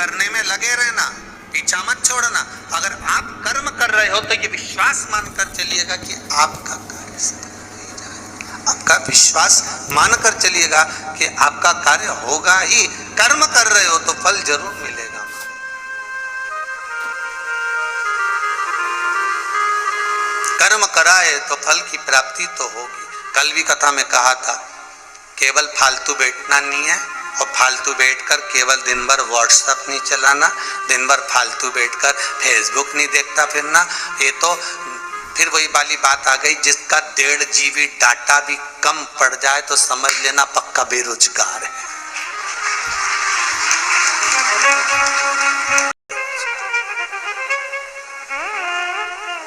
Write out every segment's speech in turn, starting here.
करने में लगे रहना, पीछा मत छोड़ना। अगर आप कर्म कर रहे हो तो ये विश्वास मानकर चलिएगा कि आपका कार्य सफल हो ही जाएगा। आपका विश्वास मानकर चलिएगा कि आपका कार्य होगा ही। कर्म कर रहे हो तो फल जरूर मिलेगा। कर्म कराए तो फल की प्राप्ति तो होगी। कल भी कथा में कहा था, केवल फालतू बैठना नहीं है और फालतू बैठकर केवल दिन भर व्हाट्सएप नहीं चलाना, दिन भर फालतू बैठकर फेसबुक नहीं देखता फिरना। ये तो फिर वही वाली बात आ गई, जिसका 1.5 GB डाटा भी कम पड़ जाए तो समझ लेना पक्का बेरोजगार है।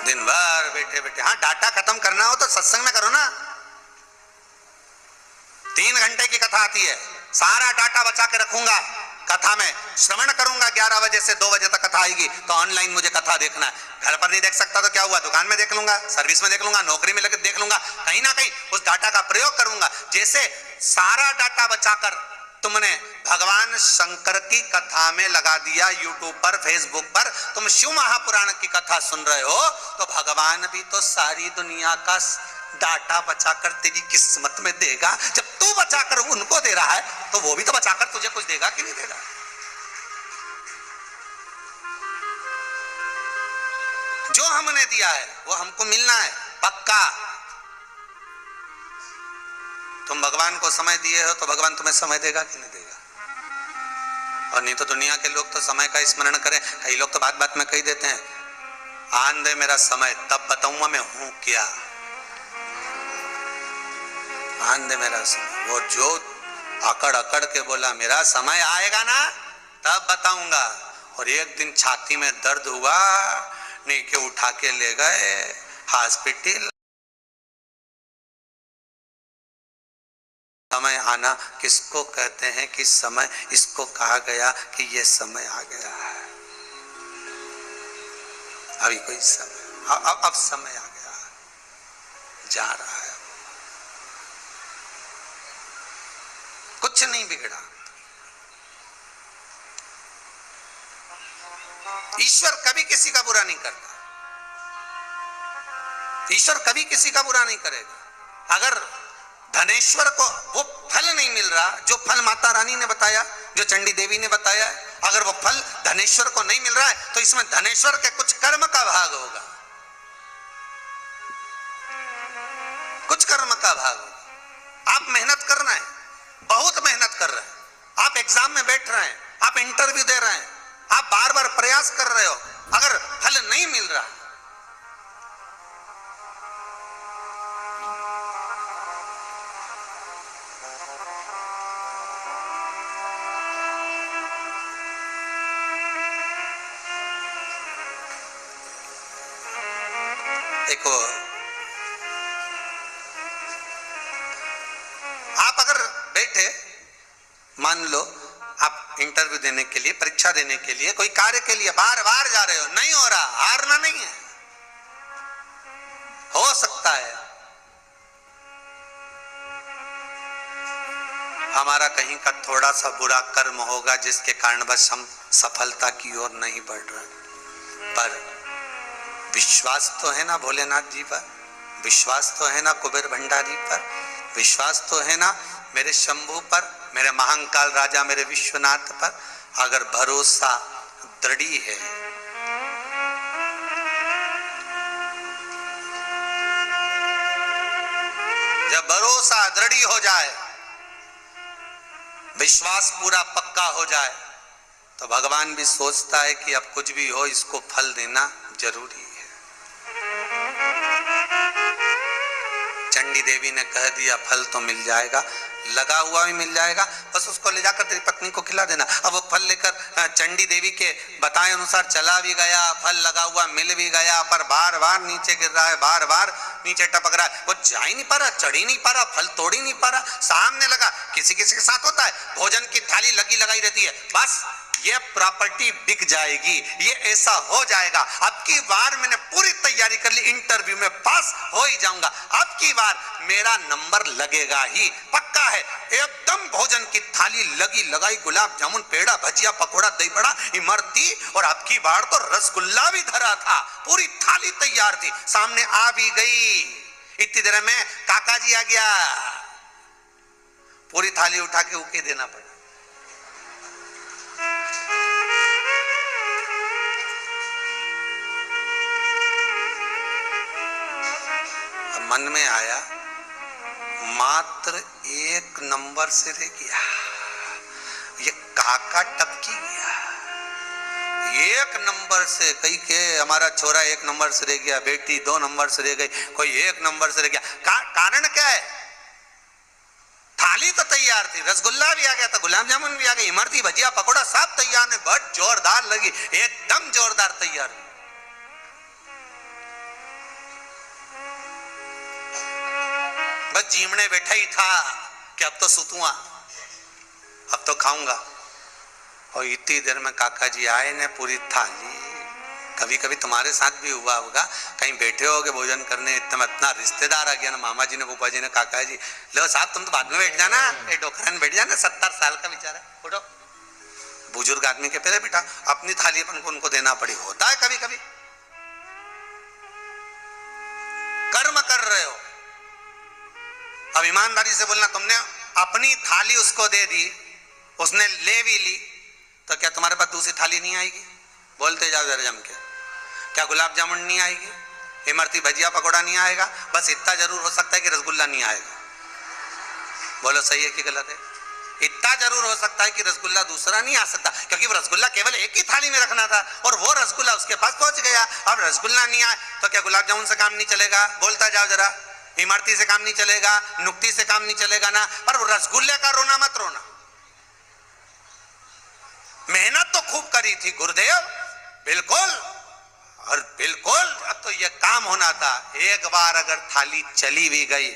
दिन भर बैठे बैठे, हाँ डाटा खत्म करना हो तो सत्संग में करो ना। 3 घंटे की कथा आती है, सारा डाटा बचा के रखूंगा, कथा में श्रवण करूंगा। 11 बजे से 2 बजे तक कथा आएगी तो ऑनलाइन मुझे कथा देखना है। घर पर नहीं देख सकता तो क्या हुआ, दुकान में देख लूंगा, सर्विस में देख लूंगा, नौकरी में लगे देख लूंगा, कहीं ना कहीं उस डाटा का प्रयोग करूंगा। जैसे सारा डाटा बचाकर तुमने भगवान शंकर की कथा में लगा दिया, यूट्यूब पर, फेसबुक पर तुम शिव महापुराण की कथा सुन रहे हो, तो भगवान भी तो सारी दुनिया का डाटा बचाकर तेरी किस्मत में देगा। जब तू बचाकर उनको दे रहा है तो वो भी तो बचाकर तुझे कुछ देगा कि नहीं देगा। जो हमने दिया है वो हमको मिलना है पक्का। तुम भगवान को समय दिए हो तो भगवान तुम्हें समय देगा कि नहीं देगा। और नहीं तो दुनिया के लोग तो समय का स्मरण करें, कई लोग तो बात बात में कही देते हैं, आन दे मेरा समय तब बताऊंगा मैं हूं क्या। आन दे मेरा समय, वो जो अकड़ अकड़ के बोला मेरा समय आएगा ना तब बताऊंगा, और एक दिन छाती में दर्द हुआ, नहीं के उठा के ले गए हॉस्पिटल। समय आना किसको कहते हैं कि समय, इसको कहा गया कि ये समय आ गया है। अभी कोई समय, अब समय आ गया है, जा रहा है, कुछ नहीं बिगड़ा। ईश्वर कभी किसी का बुरा नहीं करता, ईश्वर कभी किसी का बुरा नहीं करेगा। अगर धनेश्वर को वो फल नहीं मिल रहा जो फल माता रानी ने बताया, जो चंडी देवी ने बताया, अगर वो फल धनेश्वर को नहीं मिल रहा है तो इसमें धनेश्वर के कुछ कर्म का भाग होगा, कुछ कर्म का भाग होगा। आप मेहनत कर रहे हैं, बहुत मेहनत कर रहे हैं, आप एग्जाम में बैठ रहे हैं, आप इंटरव्यू दे रहे हैं, आप बार बार प्रयास कर रहे हो, अगर फल नहीं मिल रहा, देखो आप अगर बैठे, मान लो आप इंटरव्यू देने के लिए, परीक्षा देने के लिए, कोई कार्य के लिए बार बार जा रहे हो, नहीं हो रहा, हारना नहीं है, हो सकता है हमारा कहीं का थोड़ा सा बुरा कर्म होगा जिसके कारण बस हम सफलता की ओर नहीं बढ़ रहे, पर विश्वास तो है ना भोलेनाथ जी पर, विश्वास तो है ना कुबेर भंडारी पर, विश्वास तो है ना मेरे शंभू पर, मेरे महाकाल राजा, मेरे विश्वनाथ पर। अगर भरोसा दृढ़ है, जब भरोसा दृढ़ हो जाए, विश्वास पूरा पक्का हो जाए, तो भगवान भी सोचता है कि अब कुछ भी हो इसको फल देना जरूरी है। चंडी देवी ने कह दिया फल तो मिल जाएगा, लगा हुआ भी मिल जाएगा, बस उसको ले जाकर तेरी पत्नी को खिला देना। अब वो फल लेकर चंडी देवी के बताए अनुसार चला भी गया, फल लगा हुआ मिल भी गया, पर बार बार नीचे गिर रहा है, बार बार नीचे टपक रहा है, वो जा ही नहीं पा रहा, चढ़ ही नहीं पा रहा, फल तोड़ ही नहीं पा रहा। सामने लगा, किसी किसी के साथ होता है, भोजन की थाली लगी लगाई रहती है, बस ये प्रॉपर्टी बिक जाएगी, ये ऐसा हो जाएगा, अब की बार मैंने पूरी तैयारी कर ली, इंटरव्यू में पास हो ही जाऊंगा, अब की बार मेरा नंबर लगेगा ही, पक्का है, एकदम भोजन की थाली लगी लगाई, गुलाब जामुन, पेड़ा, भजिया, पकोड़ा, दही बड़ा, इमरती, और आपकी बार तो रसगुल्ला भी धरा था। पूरी थाली तैयार थी, सामने आ भी गई। इतनी देर में काका जी आ गया, पूरी थाली उठा के उके देना पड़ा। मन में आया मात्र एक नंबर से रह गया, ये काका टपकी गया। एक नंबर से कई के हमारा छोरा एक नंबर से रह गया, बेटी 2 नंबर से रह गई, कोई 1 नंबर से रह गया। कारण क्या है? थाली तो तैयार थी, रसगुल्ला भी आ गया था, गुलाब जामुन भी आ गई, इमरती, भजिया, पकोड़ा सब तैयार है, बहुत जोरदार लगी, एकदम जोरदार तैयार। बस जीमने बैठा ही था कि अब तो सुतूंगा, अब तो खाऊंगा। और इतनी देर में काका जी आए ने पूरी थाली। कभी कभी तुम्हारे साथ भी हुआ होगा, कहीं बैठे होगे भोजन करने, इतना रिश्तेदार आ गया ना, मामा जी ने, फूफा जी ने, काका जी, लो साहब तुम तो बाद में बैठ जाना, ये डोकरा में बैठ जाना, 70 साल का बेचारा, उठो। बुजुर्ग आदमी के पहले बेटा अपनी थाली अपन को उनको देना पड़ी, होता है कभी कभी। कर्म कर रहे हो, अब ईमानदारी से बोलना, तुमने अपनी थाली उसको दे दी, उसने ले भी ली, तो क्या तुम्हारे पास दूसरी थाली नहीं आएगी? बोलते जाओ जरा जम के। क्या गुलाब जामुन नहीं आएगी? इमरती, भजिया, पकोड़ा नहीं आएगा? बस इतना जरूर हो सकता है कि रसगुल्ला नहीं आएगा। बोलो सही है कि गलत है? इतना जरूर हो सकता है कि रसगुल्ला दूसरा नहीं आ सकता, क्योंकि रसगुल्ला केवल एक ही थाली में रखना था और वो रसगुल्ला उसके पास पहुंच गया। अब रसगुल्ला नहीं आए तो क्या गुलाब जामुन से काम नहीं चलेगा? बोलता जाओ जरा। इमरती से काम नहीं चलेगा, नुक्ती से काम नहीं चलेगा ना, पर रसगुल्ले का रोना मत रोना। मेहनत तो खूब करी थी गुरुदेव, बिल्कुल और बिल्कुल, अब तो ये काम होना था। एक बार अगर थाली चली भी गई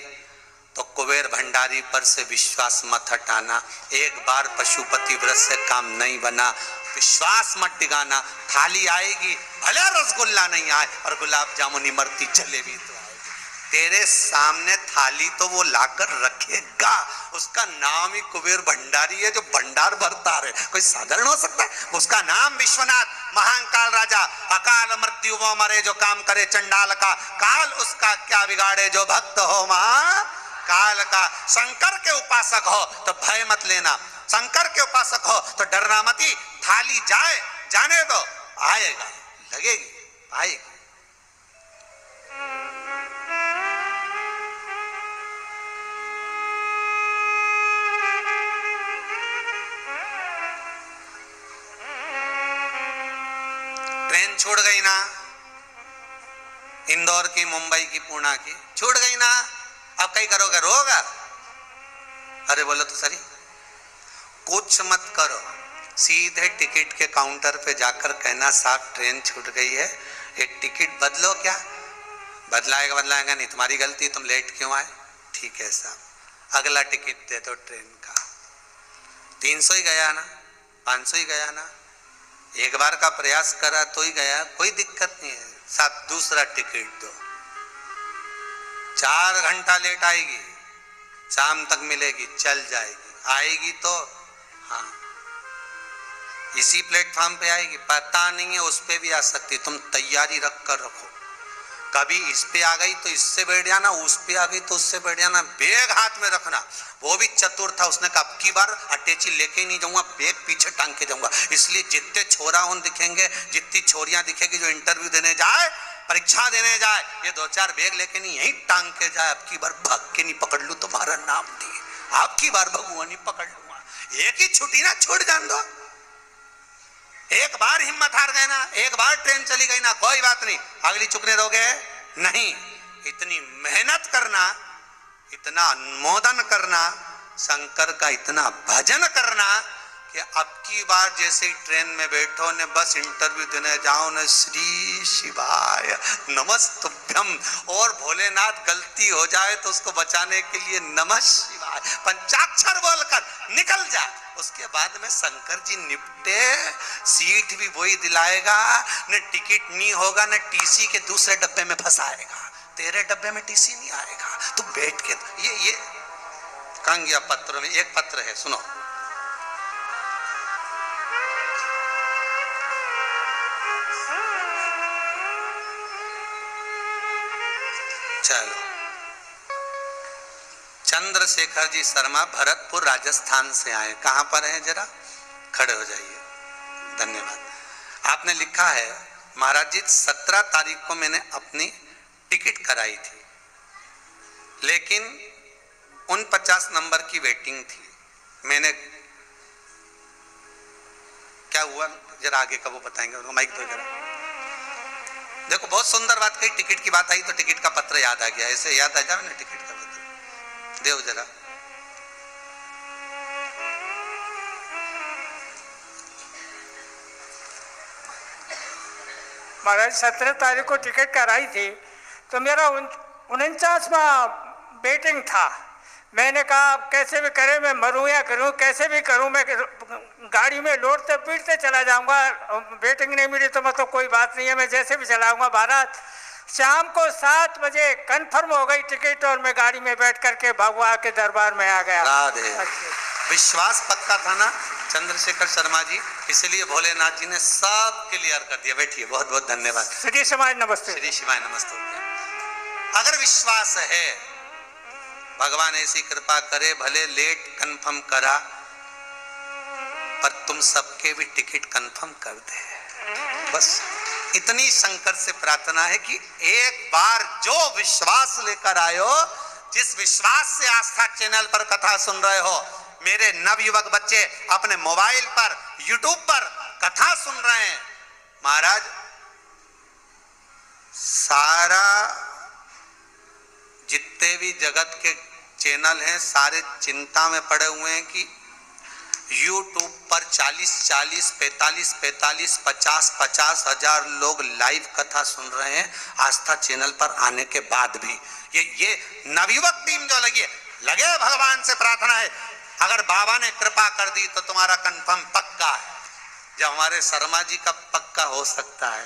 तो कुबेर भंडारी पर से विश्वास मत हटाना। एक बार पशुपति व्रत से काम नहीं बना, विश्वास मत डिगाना। थाली आएगी, भले रसगुल्ला नहीं आए और गुलाब जामुन, इमरती, जलेबी तो तेरे सामने थाली तो वो लाकर रखेगा। उसका नाम ही कुबेर भंडारी है, जो भंडार भरता है। कोई साधारण हो सकता है? उसका नाम विश्वनाथ, महाकाल राजा, अकाल मृत्यु वो मरे जो काम करे चंडाल का, काल उसका क्या बिगाड़े जो भक्त हो महा काल का। शंकर के उपासक हो तो भय मत लेना, शंकर के उपासक हो तो डरना मती। थाली जाए जाने दो, आएगा, लगेगी, आएगी। ट्रेन छूट गई ना, इंदौर की, मुंबई की, पुणे की, छूट गई ना। अब कहीं करोगे? रोगा? अरे बोलो तो सही, कुछ मत करो, सीधे टिकट के काउंटर पे जाकर कहना साहब ट्रेन छूट गई है, ये टिकट बदलो। क्या बदलाएगा? बदलाएगा नहीं, तुम्हारी गलती, तुम लेट क्यों आए? ठीक है साहब, अगला टिकट दे दो ट्रेन का। 300 ही गया ना, 500 ही गया ना, एक बार का प्रयास करा तो ही गया, कोई दिक्कत नहीं है साहब, दूसरा टिकट दो। 4 घंटा लेट आएगी, शाम तक मिलेगी, चल जाएगी, आएगी तो हाँ इसी प्लेटफॉर्म पे आएगी, पता नहीं है उस पे भी आ सकती, तुम तैयारी रख कर रखो। कभी इस पे आ गई तो इससे बैठ जाना, उस पे आ गई तो उससे बैठ जाना। बैग हाथ में रखना। वो भी चतुर था, उसने कहा अब की बार अटैची लेके ही नहीं जाऊंगा, बैग पीछे टांग के जाऊंगा। इसलिए जितने छोरा उन दिखेंगे, जितनी छोरियां दिखेगी जो इंटरव्यू देने जाए, परीक्षा देने जाए, ये 2-4 बैग लेके नहीं यही टांग के जाए। अब की बार भाग के नहीं पकड़ लू तुम्हारा नाम दिए, आपकी बार भगुआ नहीं पकड़ लूंगा। एक ही छुट्टी ना, छोड़ जान दो। एक बार हिम्मत हार गए ना, एक बार ट्रेन चली गई ना, कोई बात नहीं, अगली चुकने दोगे नहीं। इतनी मेहनत करना, इतना अनुमोदन करना, शंकर का इतना भजन करना कि अब की बार जैसे ही ट्रेन में बैठो ने, बस इंटरव्यू देने जाओ ने, श्री शिवाय नमस्तुभ्यम, और भोलेनाथ गलती हो जाए तो उसको बचाने के लिए नमः शिवाय पंचाक्षर बोलकर निकल जा। उसके बाद में शंकर जी निपटे, सीट भी वही दिलाएगा, न टिकट नहीं होगा, न टीसी के दूसरे डब्बे में फंसाएगा, तेरे डब्बे में टीसी नहीं आएगा। तू बैठ के कंग या पत्र में एक पत्र है, सुनो। चलो, चंद्रशेखर जी शर्मा भरतपुर राजस्थान से आए। कहां पर हैं, जरा खड़े हो जाइए। धन्यवाद। आपने लिखा है, महाराज जी 17 तारीख को मैंने अपनी टिकट कराई थी, लेकिन 49 नंबर की वेटिंग थी। मैंने क्या हुआ, जरा आगे का वो बताएंगे, उनको माइक दो जरा। देखो, बहुत सुंदर बात कही। टिकट की बात आई तो टिकट का पत्र याद आ गया। ऐसे याद आ जाए ना टिकट का पत्र, देव जरा। महाराज 17 तारीख को टिकट कराई थी तो मेरा 49वां वेटिंग था। मैंने कहा कैसे भी करे, मैं मरूं या करूं, कैसे भी करूं, मैं गाड़ी में लौटते पीटते चला जाऊंगा। वेटिंग नहीं मिली तो मतलब कोई बात नहीं है, मैं जैसे भी चलाऊंगा। भारत शाम को 7 बजे कंफर्म हो गई टिकट और मैं गाड़ी में बैठ करके भगवान के दरबार में आ गया। राधे। विश्वास पक्का था ना चंद्रशेखर शर्मा जी, इसलिए भोलेनाथ जी ने सब क्लियर कर दिया। बैठिए, बहुत बहुत धन्यवाद। श्री शिवाय नमस्ते। श्री शिवाय नमस्ते। अगर विश्वास है, भगवान ऐसी कृपा करे, भले लेट कंफर्म करा पर तुम सबके भी टिकट कंफर्म कर दे। बस इतनी शंकर से प्रार्थना है कि एक बार जो विश्वास लेकर आयो, जिस विश्वास से आस्था चैनल पर कथा सुन रहे हो, मेरे नवयुवक बच्चे अपने मोबाइल पर यूट्यूब पर कथा सुन रहे हैं, महाराज सारा जितने भी जगत के चैनल हैं सारे चिंता में पड़े हुए हैं कि यूट्यूब पर 40-40, 45-45, 50-50 हजार लोग लाइव कथा सुन रहे हैं आस्था चैनल पर आने के बाद भी। ये नवयुवक टीम जो लगे भगवान से प्रार्थना है, अगर बाबा ने कृपा कर दी तो तुम्हारा कंफर्म पक्का है। जब हमारे शर्मा जी का पक्का हो सकता है,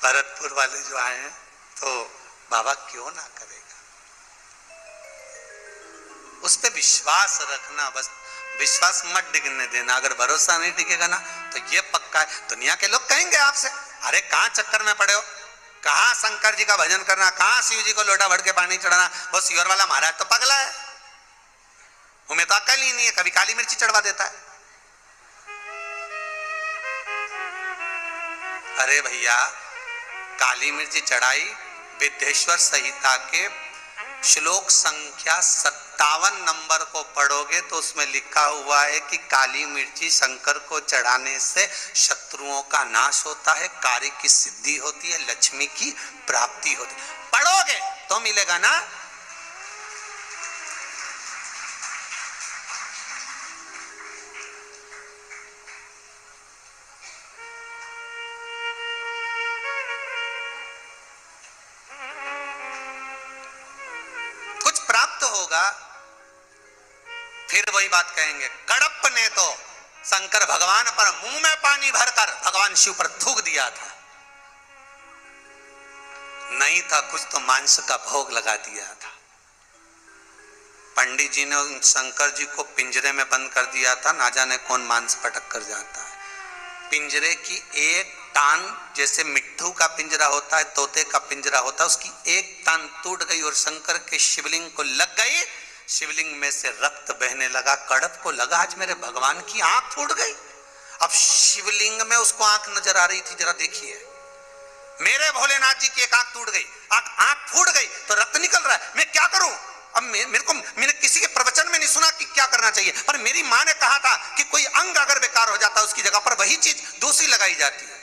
भरतपुर वाले जो आए हैं, तो बाबा क्यों ना करेगा। उस पे विश्वास रखना, बस विश्वास मत डिगने देना। अगर भरोसा नहीं टिकेगा ना तो ये पक्का है। दुनिया के लोग कहेंगे आपसे, अरे कहां चक्कर में पड़े हो, कहां शंकर जी का भजन करना, कहां शिव जी को लोटा भर के पानी चढ़ाना। वो सियोर वाला महाराज तो पगला है, उन्हें तो अकल ही नहीं है, कभी काली मिर्ची चढ़वा देता है। अरे भैया, काली मिर्ची चढ़ाई विद्येश्वर संहिता के श्लोक संख्या 57 नंबर को पढ़ोगे तो उसमें लिखा हुआ है कि काली मिर्ची शंकर को चढ़ाने से शत्रुओं का नाश होता है, कार्य की सिद्धि होती है, लक्ष्मी की प्राप्ति होती है। पढ़ोगे तो मिलेगा ना। फिर वही बात कहेंगे, कडप्प ने तो शंकर भगवान पर मुंह में पानी भरकर भगवान शिव पर थूक दिया था। नहीं था कुछ तो मांस का भोग लगा दिया था। पंडित जी ने उन शंकर जी को पिंजरे में बंद कर दिया था, ना जाने कौन मांस पटक कर जाता है। पिंजरे की एक टांग, जैसे मिट्ठू का पिंजरा होता है, तोते का पिंजरा होता है, उसकी एक टांग टूट गई और शंकर के शिवलिंग को लग गई। शिवलिंग में से रक्त बहने लगा। कडप को लगा आज मेरे भगवान की आंख फूट गई। अब शिवलिंग में उसको आंख नजर आ रही थी, जरा देखिए, मेरे भोलेनाथ जी की एक आंख टूट गई, आंख फूट गई तो रक्त निकल रहा है, मैं क्या करूं। अब मैंने किसी के प्रवचन में नहीं सुना कि क्या करना चाहिए, पर मेरी मां ने कहा था कि कोई अंग अगर बेकार हो जाता है उसकी जगह पर वही चीज दूसरी लगाई जाती है।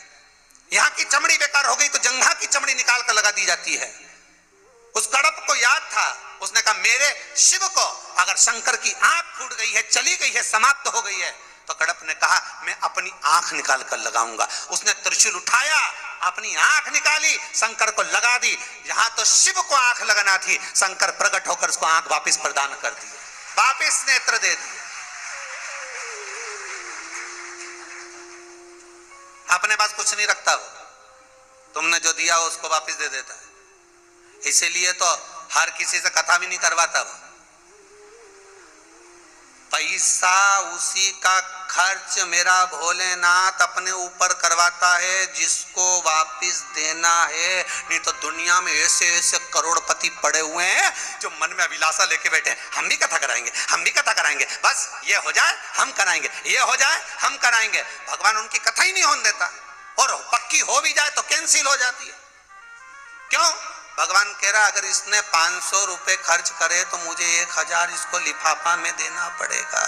यहाँ की चमड़ी बेकार हो गई तो जंघा की चमड़ी निकाल कर लगा दी जाती है। उस कडप को याद था, उसने कहा मेरे शिव को अगर शंकर की आंख फूट गई है, चली गई है, समाप्त हो गई है, तो कडप ने कहा मैं अपनी आंख निकाल कर लगाऊंगा। उसने त्रिशूल उठाया, अपनी आंख निकाली, शंकर को लगा दी। जहां तो शिव को आंख लगाना थी, शंकर प्रकट होकर उसको आंख वापस प्रदान कर दी, वापस नेत्र दे दिए। अपने पास कुछ नहीं रखता वो, तुमने जो दिया उसको वापस दे देता है। इसीलिए तो हर किसी से कथा भी नहीं करवाता वो। पैसा उसी का खर्च मेरा भोलेनाथ अपने ऊपर करवाता है जिसको वापस देना है। नहीं तो दुनिया में ऐसे ऐसे करोड़पति पड़े हुए हैं जो मन में अभिलाषा लेके बैठे हैं, हम भी कथा कराएंगे, हम भी कथा कराएंगे, बस ये हो जाए हम कराएंगे, ये हो जाए हम कराएंगे। भगवान उनकी कथा ही नहीं होने देता, और पक्की हो भी जाए तो कैंसिल हो जाती है। क्यों? भगवान कह रहा अगर इसने 500 रुपए खर्च करे तो मुझे 1000 इसको लिफाफा में देना पड़ेगा,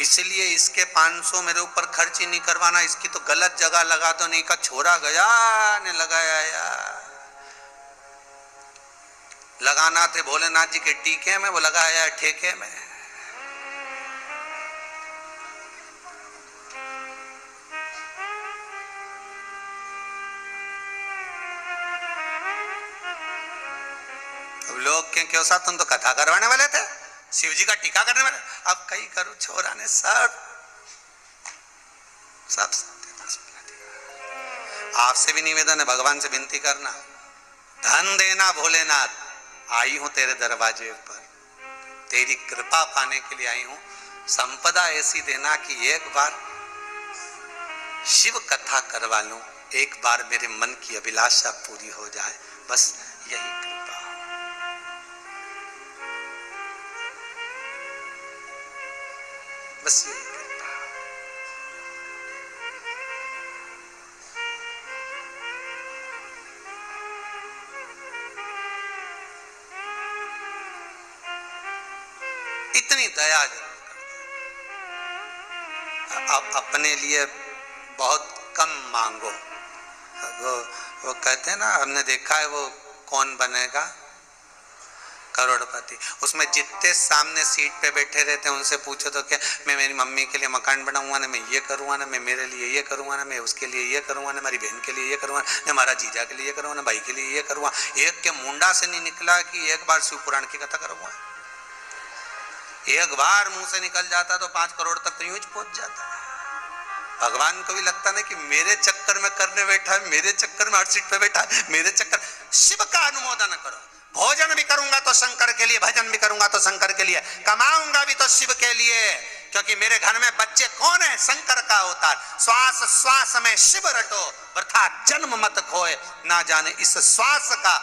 इसलिए इसके 500 मेरे ऊपर खर्च ही नहीं करवाना, इसकी तो गलत जगह लगा दो, नहीं का छोरा गया ने लगाया यार। लगाना थे भोलेनाथ जी के टीके में, वो लगाया ठेके में। लोग क्यों साहब तुम तो कथा करवाने वाले थे, शिव जी का टीका करने वाले, अब कहीं करूं छोरा ने सब आपसे भी निवेदन है, भगवान से विनती करना, धन देना भोलेनाथ, आई हूं तेरे दरवाजे पर, तेरी कृपा पाने के लिए आई हूं, संपदा ऐसी देना कि एक बार शिव कथा करवा लूं, एक बार मेरे मन की अभिलाषा पूरी हो जाए, बस यही कृपा। बस यही कृपा। इतनी दया आप अपने लिए बहुत कम मांगो। वो कहते हैं ना, हमने देखा है वो कौन बनेगा करोड़पति, उसमें जितने सामने सीट पे बैठे रहते हैं उनसे पूछो तो क्या, मैं मेरी मम्मी के लिए मकान बनाऊंगा ना, मैं ये करूंगा ना, मैं मेरे लिए ये करूंगा ना, मैं उसके लिए ये करूंगा ना, मेरी बहन के लिए ये करूंगा, मैं हमारा जीजा के लिए ये करूंगा ना, भाई के लिए ये करूंगा। एक के मुंडा से नहीं निकला कि एक बार शिव पुराण की कथा करूंगा, एक बार मुंह से निकल जाता तो 5 करोड़ तक तो यूं ही पहुंच जाता। भगवान को भी लगता ना कि मेरे चक्कर में करने बैठा है, मेरे चक्कर में हर सीट पे बैठा है, मेरे चक्कर। शिव का अनुमोदन करो, भोजन भी करूंगा तो शंकर के लिए, भजन भी करूंगा तो शंकर के लिए, कमाऊंगा भी तो शिव के लिए, क्योंकि मेरे घर में बच्चे कौन है, शंकर का अवतार। श्वास श्वास में शिव रटो, वृथा जन्म मत खोए, ना जाने इस श्वास का